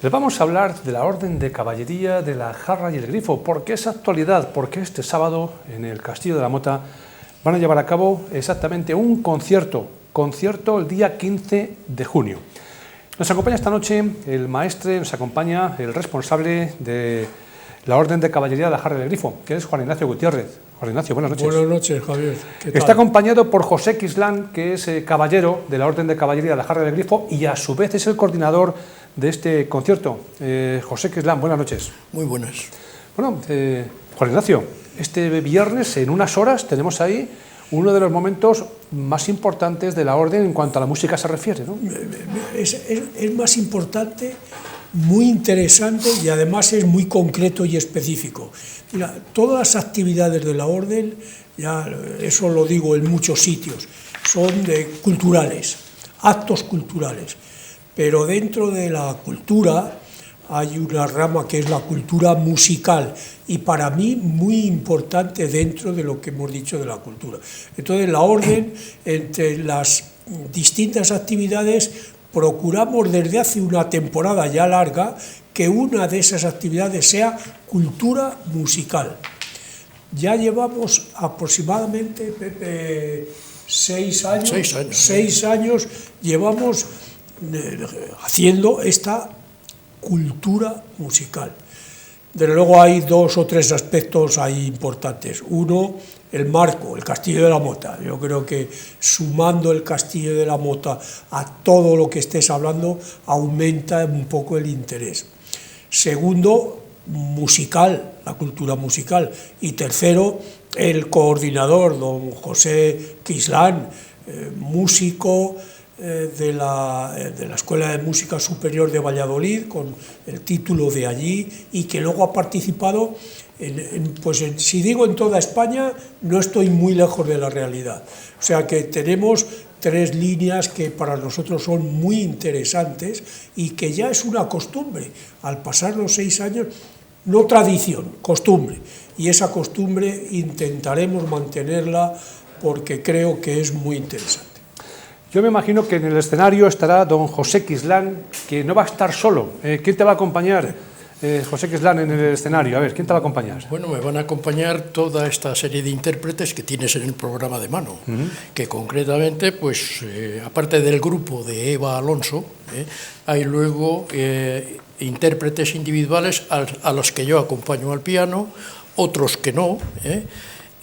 Les vamos a hablar de la Orden de Caballería de la Jarra y el Grifo, porque es actualidad, porque este sábado en el Castillo de la Mota van a llevar a cabo exactamente un concierto el día 15 de junio. Nos acompaña esta noche el maestre, nos acompaña el responsable de la Orden de Caballería de la Jarra y el Grifo, que es Juan Ignacio Gutiérrez. Juan Ignacio, buenas noches. Buenas noches, Javier. ¿Qué tal? Está acompañado por José Quislán, que es caballero de la Orden de Caballería de la Jarra y el Grifo y a su vez es el coordinador de este concierto. José Quislán, buenas noches. Muy buenas. Bueno, Juan Ignacio, este viernes en unas horas tenemos ahí uno de los momentos más importantes de la Orden en cuanto a la música se refiere, ¿no? Es más importante, muy interesante y además es muy concreto y específico. Mira, todas las actividades de la Orden, ya eso lo digo en muchos sitios, son culturales, actos culturales, pero dentro de la cultura hay una rama que es la cultura musical y para mí muy importante dentro de lo que hemos dicho de la cultura. Entonces la Orden, entre las distintas actividades, procuramos desde hace una temporada ya larga que una de esas actividades sea cultura musical. Ya llevamos aproximadamente, Pepe, 6 años. 6 años llevamos haciendo esta cultura musical. Desde luego hay 2 o 3 aspectos ahí importantes. Uno, el marco, el Castillo de la Mota. Yo creo que sumando el Castillo de la Mota a todo lo que estés hablando, aumenta un poco el interés. Segundo, musical, la cultura musical. Y tercero, el coordinador, don José Quislán, músico de la Escuela de Música Superior de Valladolid, con el título de allí, y que luego ha participado si digo en toda España, no estoy muy lejos de la realidad. O sea que tenemos 3 líneas que para nosotros son muy interesantes y que ya es una costumbre. Al pasar los 6 años, no tradición, costumbre. Y esa costumbre intentaremos mantenerla porque creo que es muy interesante. Yo me imagino que en el escenario estará don José Quislán, que no va a estar solo. ¿Quién te va a acompañar, José Quislán, en el escenario? A ver, ¿quién te va a acompañar? Bueno, me van a acompañar toda esta serie de intérpretes que tienes en el programa de mano, que concretamente, pues, aparte del grupo de Eva Alonso, hay luego intérpretes individuales a los que yo acompaño al piano, otros que no,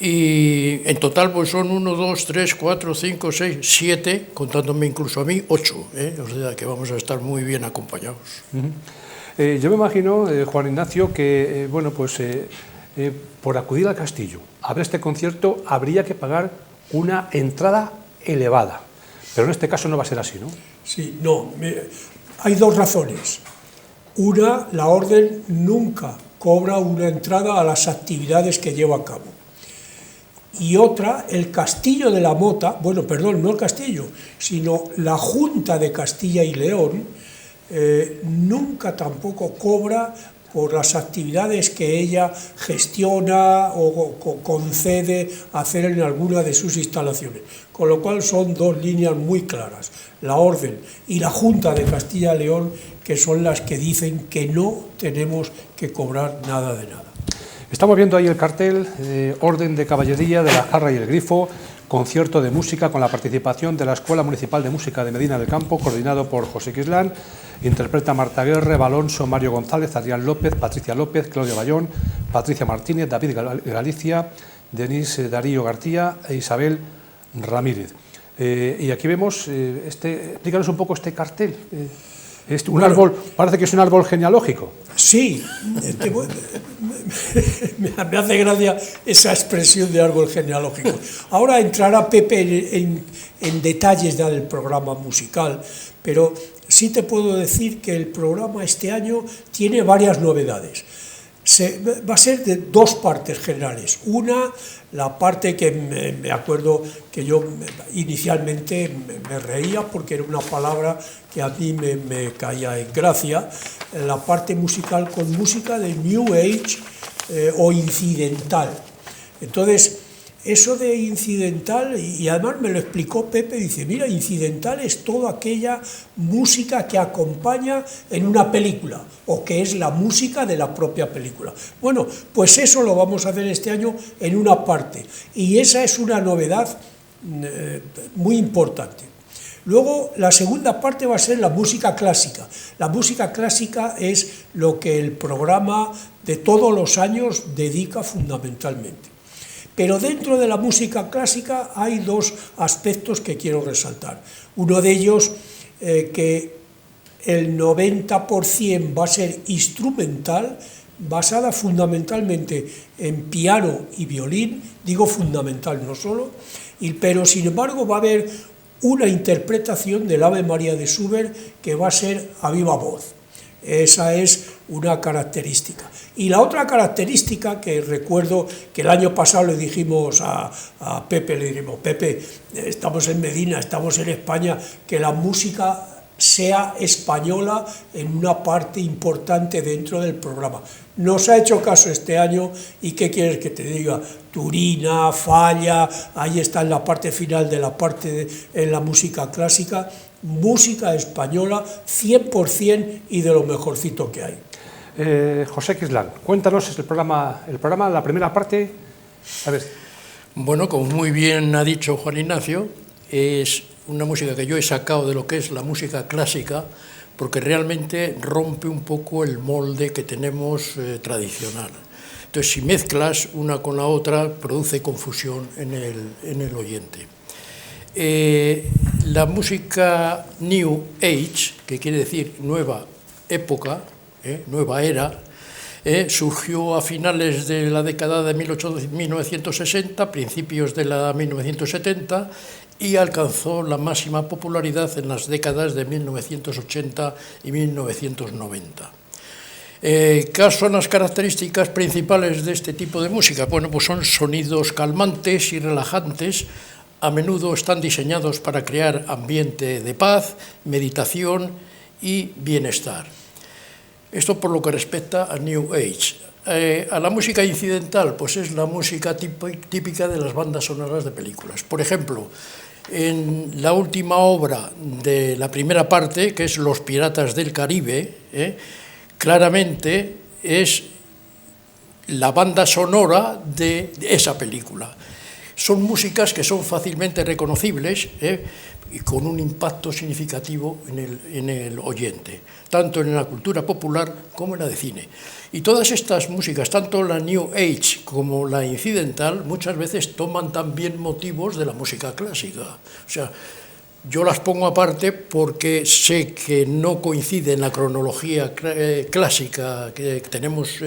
y en total pues son 1, 2, 3, 4, 5, 6, 7, contándome incluso a mí, 8, o sea que vamos a estar muy bien acompañados. Yo me imagino, Juan Ignacio, que por acudir al castillo a ver este concierto habría que pagar una entrada elevada, pero en este caso no va a ser así, ¿no? Sí, no, hay 2 razones. Una, la Orden nunca cobra una entrada a las actividades que lleva a cabo. Y otra, el Castillo de la Mota, bueno, perdón, no el Castillo, sino la Junta de Castilla y León, nunca tampoco cobra por las actividades que ella gestiona o concede hacer en alguna de sus instalaciones. Con lo cual son 2 líneas muy claras, la Orden y la Junta de Castilla y León, que son las que dicen que no tenemos que cobrar nada de nada. Estamos viendo ahí el cartel, Orden de Caballería de la Jarra y el Grifo, concierto de música con la participación de la Escuela Municipal de Música de Medina del Campo, coordinado por José Quislán. Interpreta Marta Guerre, Eva Alonso, Mario González, Adrián López, Patricia López, Claudia Bayón, Patricia Martínez, David Galicia, Denise Darío García e Isabel Ramírez. Y aquí vemos, explícanos un poco este cartel. Árbol, parece que es un árbol genealógico. Sí, me hace gracia esa expresión de árbol genealógico. Ahora entrará Pepe en detalles del programa musical, pero sí te puedo decir que el programa este año tiene varias novedades. Va a ser de 2 partes generales. Una, la parte que me acuerdo que yo inicialmente me reía porque era una palabra que a mí me caía en gracia, la parte musical con música de New Age o incidental. Entonces, eso de incidental, y además me lo explicó Pepe, dice, mira, incidental es toda aquella música que acompaña en una película, o que es la música de la propia película. Bueno, pues eso lo vamos a hacer este año en una parte, y esa es una novedad muy importante. Luego, la segunda parte va a ser la música clásica. La música clásica es lo que el programa de todos los años dedica fundamentalmente. Pero dentro de la música clásica hay dos aspectos que quiero resaltar. Uno de ellos, que el 90% va a ser instrumental, basada fundamentalmente en piano y violín, digo fundamental, no solo, pero sin embargo va a haber una interpretación del Ave María de Schubert que va a ser a viva voz. Esa es una característica. Y la otra característica, que recuerdo que el año pasado le dijimos a Pepe, le dijimos, Pepe, estamos en Medina, estamos en España, que la música sea española en una parte importante dentro del programa. Nos ha hecho caso este año, y ¿qué quieres que te diga? Turina, Falla, ahí está en la parte final de la parte en la música clásica, música española 100% y de lo mejorcito que hay. José Kislán, cuéntanos el programa, la primera parte. A ver. Bueno, como muy bien ha dicho Juan Ignacio, es una música que yo he sacado de lo que es la música clásica, porque realmente rompe un poco el molde que tenemos tradicional. Entonces, si mezclas una con la otra, produce confusión en el oyente. La música New Age, que quiere decir nueva época, nueva era, surgió a finales de la década de 1960, principios de la 1970, y alcanzó la máxima popularidad en las décadas de 1980 y 1990. ¿Cuáles son las características principales de este tipo de música? Bueno, pues son sonidos calmantes y relajantes. A menudo están diseñados para crear ambiente de paz, meditación y bienestar. Esto por lo que respecta a New Age. A la música incidental, pues es la música típica de las bandas sonoras de películas. Por ejemplo, en la última obra de la primera parte, que es Los Piratas del Caribe, claramente es la banda sonora de esa película. Son músicas que son fácilmente reconocibles y con un impacto significativo en el oyente, tanto en la cultura popular como en la de cine. Y todas estas músicas, tanto la New Age como la incidental, muchas veces toman también motivos de la música clásica. O sea, yo las pongo aparte porque sé que no coincide en la cronología clásica que tenemos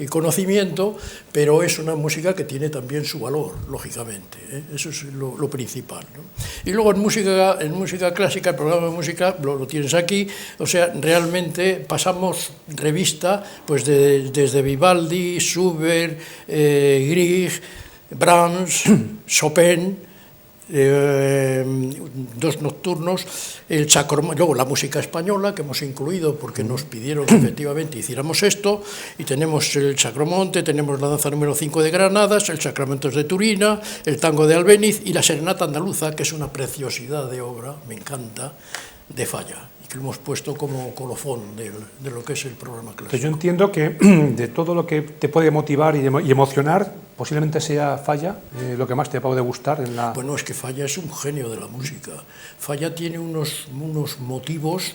conocimiento, pero es una música que tiene también su valor, lógicamente. Eso es lo principal, ¿no? Y luego en música clásica, el programa de música lo tienes aquí, o sea, realmente pasamos revista pues desde Vivaldi, Schubert, Grieg, Brahms, Chopin, dos nocturnos, el luego la música española que hemos incluido porque nos pidieron que efectivamente hiciéramos esto, y tenemos el Sacromonte, tenemos la danza número 5 de Granadas, el Sacramentos de Turina, el tango de Albéniz y la serenata andaluza, que es una preciosidad de obra, me encanta, de Falla, y que lo hemos puesto como colofón de lo que es el programa clásico. Pues yo entiendo que de todo lo que te puede motivar y emocionar, posiblemente sea Falla lo que más te puede gustar en la... Bueno, es que Falla es un genio de la música. Falla tiene unos motivos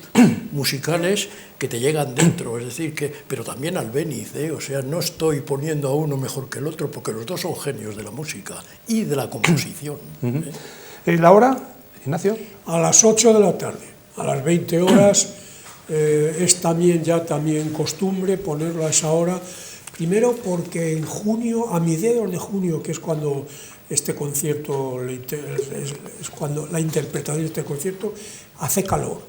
musicales que te llegan dentro, es decir, pero también Albéniz, o sea, no estoy poniendo a uno mejor que el otro, porque los dos son genios de la música y de la composición. ¿La hora, Ignacio? A las 8 de la tarde. A las 20 horas es también costumbre ponerlo a esa hora, primero porque en junio, a mediados de junio, que es cuando este concierto, es cuando la interpretación de este concierto, hace calor,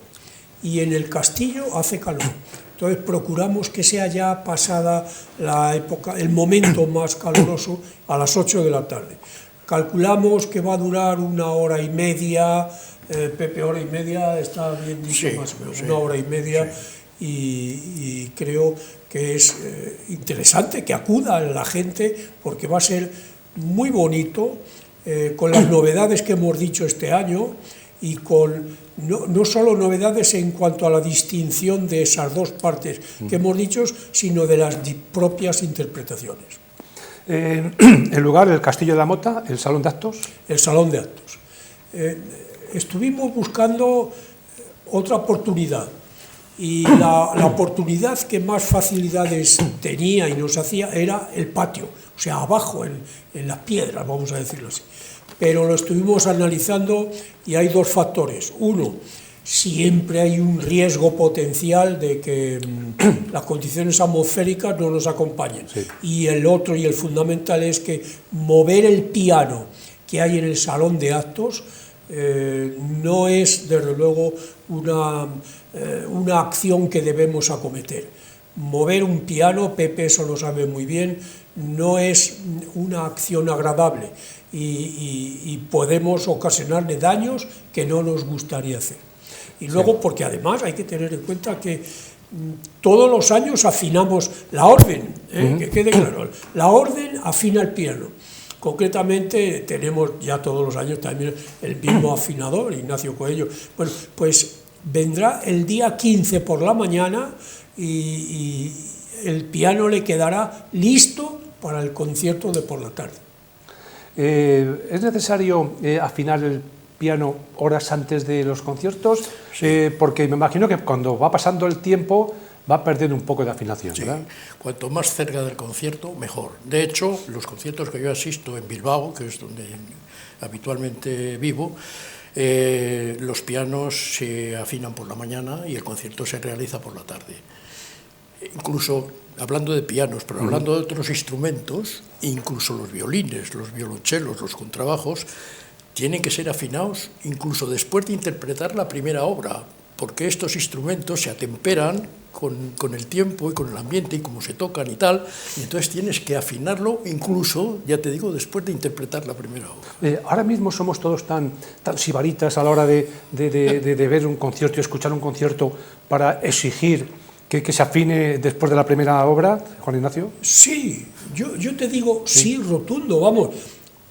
y en el castillo hace calor. Entonces procuramos que sea ya pasada la época, el momento más caluroso, a las 8 de la tarde. Calculamos que va a durar 1 hora y media, Pepe, 1 hora y media, está bien dicho, sí, más o menos, sí, 1 hora y media, sí. Y creo que es interesante que acuda la gente, porque va a ser muy bonito, con las novedades que hemos dicho este año y con no solo novedades en cuanto a la distinción de esas dos partes que hemos dicho, sino de las propias interpretaciones. El lugar, el Castillo de la Mota, el Salón de Actos. El Salón de Actos. Estuvimos buscando otra oportunidad y la oportunidad que más facilidades tenía y nos hacía era el patio, o sea, abajo, en las piedras, vamos a decirlo así. Pero lo estuvimos analizando y hay dos factores. Uno, siempre hay un riesgo potencial de que las condiciones atmosféricas no nos acompañen. Sí. Y el otro, y el fundamental, es que mover el piano que hay en el Salón de Actos no es, desde luego, una acción que debemos acometer. Mover un piano, Pepe eso lo sabe muy bien, no es una acción agradable y podemos ocasionarle daños que no nos gustaría hacer. Y luego, porque además hay que tener en cuenta que todos los años afinamos la orden, que quede claro, la orden afina el piano. Concretamente tenemos ya todos los años también el mismo afinador, Ignacio Coello. Bueno, pues vendrá el día 15 por la mañana y el piano le quedará listo para el concierto de por la tarde. ¿Es necesario afinar el piano horas antes de los conciertos? Sí. Porque me imagino que cuando va pasando el tiempo va perdiendo un poco de afinación, ¿verdad? Sí. Cuanto más cerca del concierto, mejor. De hecho, los conciertos que yo asisto en Bilbao, que es donde habitualmente vivo, los pianos se afinan por la mañana y el concierto se realiza por la tarde. Incluso, hablando de pianos, pero hablando de otros instrumentos, incluso los violines, los violonchelos, los contrabajos, tienen que ser afinados incluso después de interpretar la primera obra, porque estos instrumentos se atemperan con el tiempo y con el ambiente y cómo se tocan y tal, y entonces tienes que afinarlo incluso, ya te digo, después de interpretar la primera obra. Ahora mismo somos todos tan sibaritas a la hora de ver un concierto y escuchar un concierto para exigir que se afine después de la primera obra, Juan Ignacio. Sí, yo te digo sí rotundo, vamos.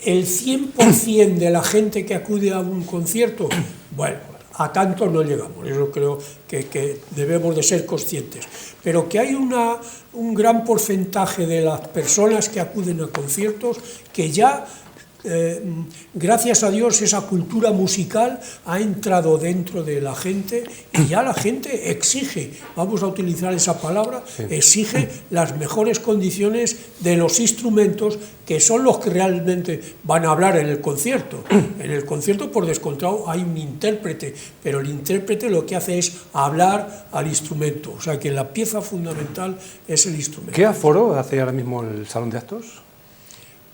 El 100% de la gente que acude a un concierto, bueno, a tanto no llegamos, eso creo que debemos de ser conscientes, pero que hay un gran porcentaje de las personas que acuden a conciertos que ya, gracias a Dios, esa cultura musical ha entrado dentro de la gente y ya la gente exige, vamos a utilizar esa palabra, exige las mejores condiciones de los instrumentos que son los que realmente van a hablar en el concierto. En el concierto, por descontado, hay un intérprete, pero el intérprete lo que hace es hablar al instrumento, o sea que la pieza fundamental es el instrumento. ¿Qué aforo hace ahora mismo el Salón de Actos?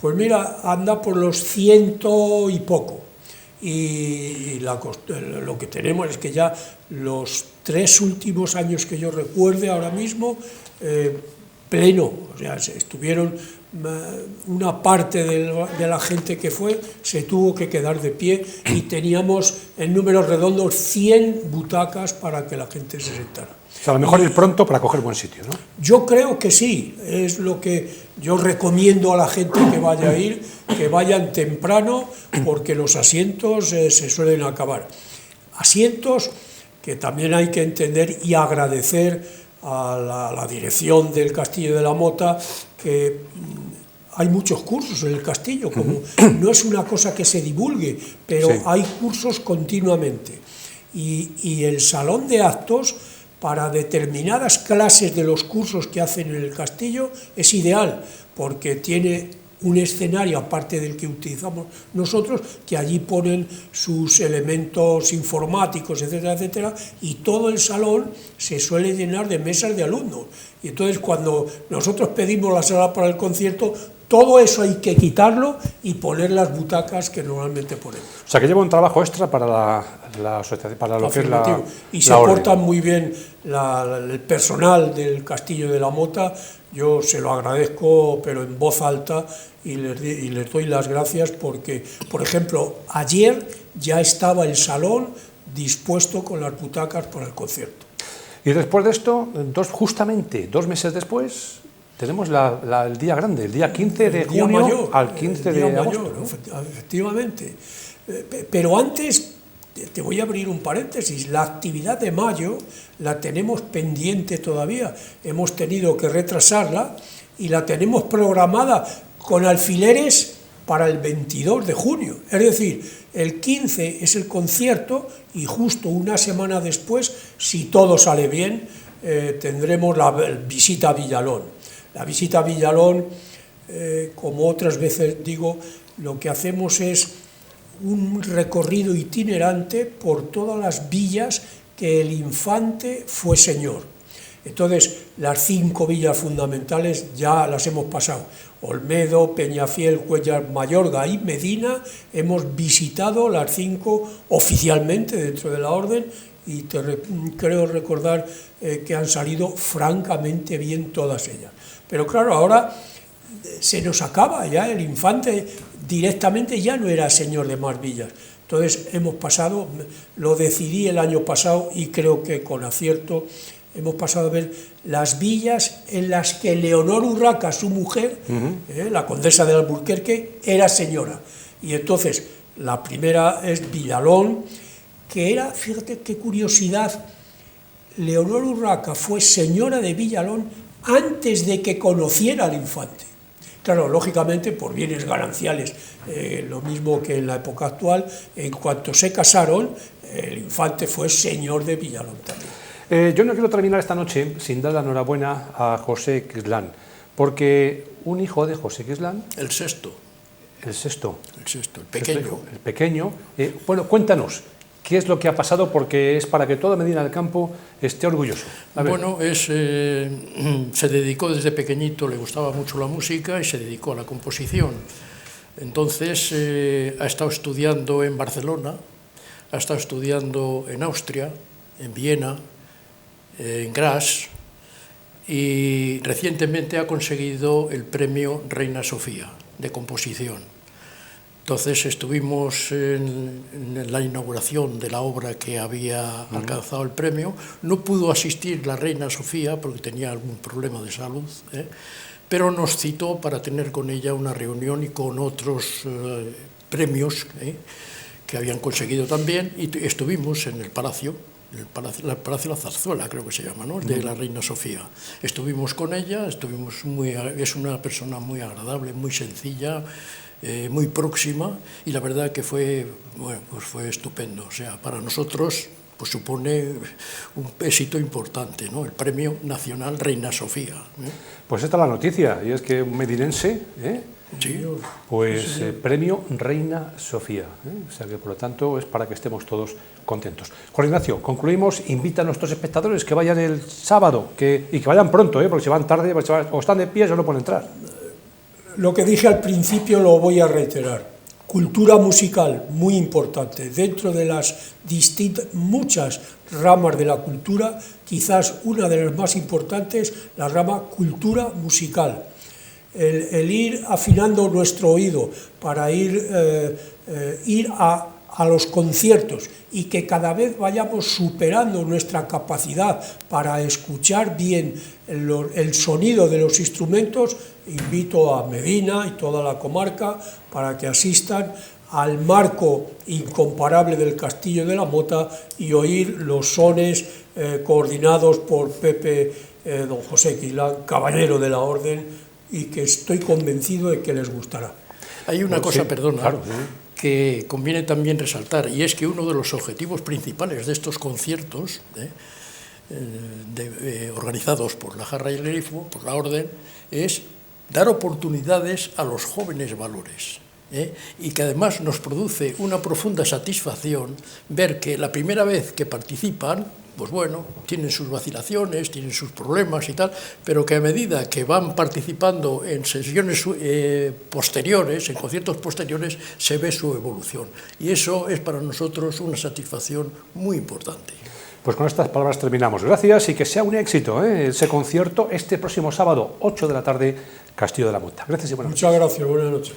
Pues mira, anda por los 100 y poco. Y lo que tenemos es que ya los 3 últimos años que yo recuerde ahora mismo, pleno, o sea, estuvieron una parte de la gente que fue, se tuvo que quedar de pie y teníamos en números redondos 100 butacas para que la gente se sentara. O sea, a lo mejor ir pronto para coger buen sitio, ¿no? Yo creo que sí, es lo que yo recomiendo a la gente que vaya a ir, que vayan temprano, porque los asientos se suelen acabar. Asientos que también hay que entender y agradecer a la dirección del Castillo de la Mota, que hay muchos cursos en el castillo, como no es una cosa que se divulgue, pero sí, hay cursos continuamente. Y el Salón de Actos, para determinadas clases de los cursos que hacen en el castillo, es ideal, porque tiene un escenario, aparte del que utilizamos nosotros, que allí ponen sus elementos informáticos, etcétera, etcétera, y todo el salón se suele llenar de mesas de alumnos. Y entonces, cuando nosotros pedimos la sala para el concierto, todo eso hay que quitarlo y poner las butacas que normalmente ponemos. O sea, que lleva un trabajo extra para la asociación, para lo que es la y se portan muy bien el personal del Castillo de la Mota. Yo se lo agradezco, pero en voz alta, y les doy las gracias porque, por ejemplo, ayer ya estaba el salón dispuesto con las butacas para el concierto. Y después de esto, justamente 2 meses después, tenemos el día grande, el día 15 de junio mayor, al 15 de agosto. Mayor, ¿no? Efectivamente. Pero antes, te voy a abrir un paréntesis, la actividad de mayo la tenemos pendiente todavía, hemos tenido que retrasarla y la tenemos programada con alfileres para el 22 de junio, es decir, el 15 es el concierto y justo una semana después, si todo sale bien, tendremos la visita a Villalón. La visita a Villalón, como otras veces digo, lo que hacemos es un recorrido itinerante por todas las villas que el infante fue señor. Entonces, las 5 villas fundamentales ya las hemos pasado. Olmedo, Peñafiel, Cuéllar, Mayorga y Medina, hemos visitado las 5 oficialmente dentro de la orden y creo recordar que han salido francamente bien todas ellas. Pero claro, ahora se nos acaba ya, el infante directamente ya no era señor de más villas. Entonces hemos pasado, lo decidí el año pasado y creo que con acierto, hemos pasado a ver las villas en las que Leonor Urraca, su mujer, la condesa de Alburquerque, era señora. Y entonces, la primera es Villalón, que era, fíjate qué curiosidad, Leonor Urraca fue señora de Villalón antes de que conociera al infante. Claro, lógicamente, por bienes gananciales, lo mismo que en la época actual, en cuanto se casaron, el infante fue señor de Villalón también. Yo no quiero terminar esta noche sin dar la enhorabuena a José Quislán, porque un hijo de José Quislán... El sexto. El sexto. El sexto, el pequeño. El pequeño. Bueno, cuéntanos, ¿qué es lo que ha pasado? Porque es para que toda Medina del Campo esté orgulloso. Bueno, se dedicó desde pequeñito, le gustaba mucho la música y se dedicó a la composición. Entonces ha estado estudiando en Barcelona, ha estado estudiando en Austria, en Viena, en Graz, y recientemente ha conseguido el premio Reina Sofía de composición. Entonces estuvimos en la inauguración de la obra que había alcanzado el premio. No pudo asistir la Reina Sofía porque tenía algún problema de salud, pero nos citó para tener con ella una reunión y con otros premios que habían conseguido también, y estuvimos en el Palacio La Zarzuela, creo que se llama, ¿no? De la Reina Sofía. Estuvimos con ella, es una persona muy agradable, muy sencilla, muy próxima, y la verdad que fue estupendo. O sea, para nosotros pues supone un éxito importante, ¿no? El Premio Nacional Reina Sofía. Pues esta es la noticia, y es que un medinense, sí, pues Premio Reina Sofía, o sea que por lo tanto es para que estemos todos contentos. Juan Ignacio, concluimos, invita a nuestros espectadores que vayan el sábado y que vayan pronto, porque si van tarde o están de pie ya no pueden entrar. Lo que dije al principio lo voy a reiterar. Cultura musical, muy importante. Dentro de las muchas ramas de la cultura, quizás una de las más importantes, la rama cultura musical. El ir afinando nuestro oído para ir a los conciertos y que cada vez vayamos superando nuestra capacidad para escuchar bien el sonido de los instrumentos, invito a Medina y toda la comarca para que asistan al marco incomparable del Castillo de la Mota y oír los sones coordinados por Pepe don José Quislán, caballero de la Orden, y que estoy convencido de que les gustará. Hay una cosa, sí, perdona, claro, que conviene también resaltar, y es que uno de los objetivos principales de estos conciertos organizados por la Jarra y el Grifo, por la Orden, es dar oportunidades a los jóvenes valores. Y que además nos produce una profunda satisfacción ver que la primera vez que participan, pues bueno, tienen sus vacilaciones, tienen sus problemas y tal, pero que a medida que van participando en sesiones posteriores, en conciertos posteriores, se ve su evolución. Y eso es para nosotros una satisfacción muy importante. Pues con estas palabras terminamos. Gracias y que sea un éxito ese concierto este próximo sábado, 8 de la tarde, Castillo de la Mota. Gracias y buenas noches. Muchas gracias, buenas noches.